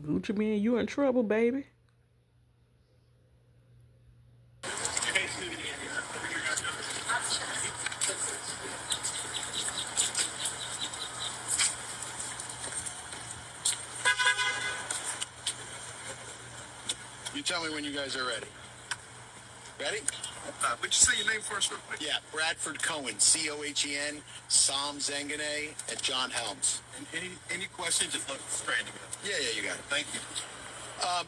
Gucci man, you in trouble, baby. You tell me when you guys are ready. Ready? Would you say your name first, real quick? Yeah, Bradford Cohen, C-O-H-E-N, Sam Zengane, and John Helms. And any questions, just look straight at me. Yeah, you got it. Thank you.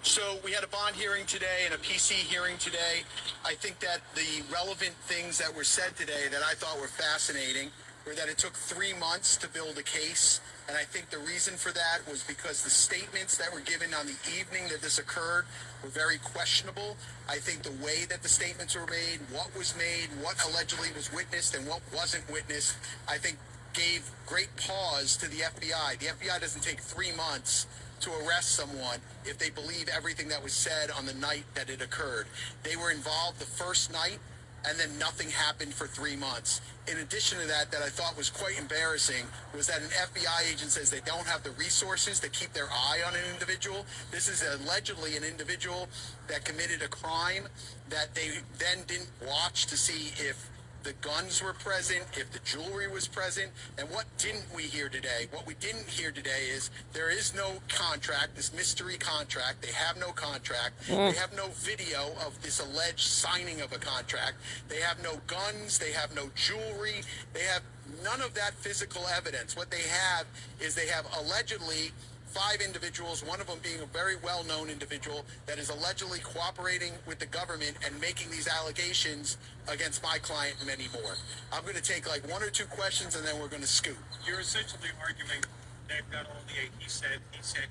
So we had a bond hearing today and a PC hearing today. I think that the relevant things that were said today that I thought were fascinating were that it took 3 months to build a case. And I think the reason for that was because the statements that were given on the evening that this occurred were very questionable. I think the way that the statements were made, what was made, what allegedly was witnessed and what wasn't witnessed, I think gave great pause to the FBI. The FBI doesn't take 3 months to arrest someone if they believe everything that was said on the night that it occurred. They were involved the first night, and then nothing happened for 3 months. In addition to that, that I thought was quite embarrassing, was that an FBI agent says they don't have the resources to keep their eye on an individual. This is allegedly an individual that committed a crime that they then didn't watch to see if the guns were present, if the jewelry was present. And what didn't we hear today? What we didn't hear today is there is no contract, this mystery contract. They have no contract. They have no video of this alleged signing of a contract. They have no guns. They have no jewelry. They have none of that physical evidence. What they have is they have allegedly 5 individuals, one of them being a very well-known individual that is allegedly cooperating with the government and making these allegations against my client and many more. I'm going to take like 1 or 2 questions and then we're going to scoot. You're essentially arguing they've got only a he said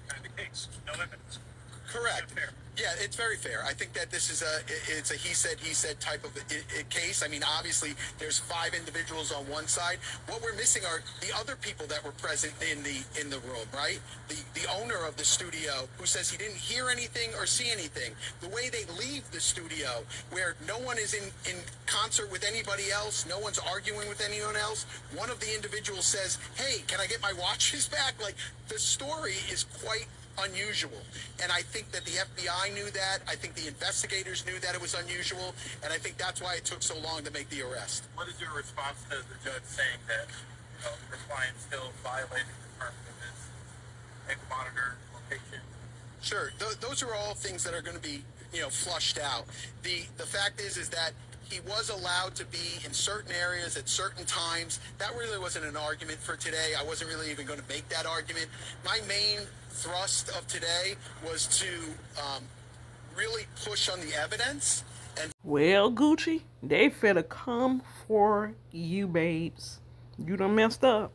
kind of case. No evidence. Correct. Fair. Yeah, it's very fair. I think that this is it's a he said type of case. I mean, obviously, there's 5 individuals on one side. What we're missing are the other people that were present in the room, right? The owner of the studio who says he didn't hear anything or see anything. The way they leave the studio, where no one is in concert with anybody else, no one's arguing with anyone else. One of the individuals says, "Hey, can I get my watches back?" Like, the story is quite unusual. And I think that the FBI knew that. I think the investigators knew that it was unusual. And I think that's why it took so long to make the arrest. What is your response to the judge saying that your client still violating the terms of his egg monitor location? Sure. Those are all things that are going to be, flushed out. The fact is that he was allowed to be in certain areas at certain times. That really wasn't an argument for today. I wasn't really even going to make that argument. My main thrust of today was to really push on the evidence. And Well, Gucci, they finna come for you, babes. You done messed up.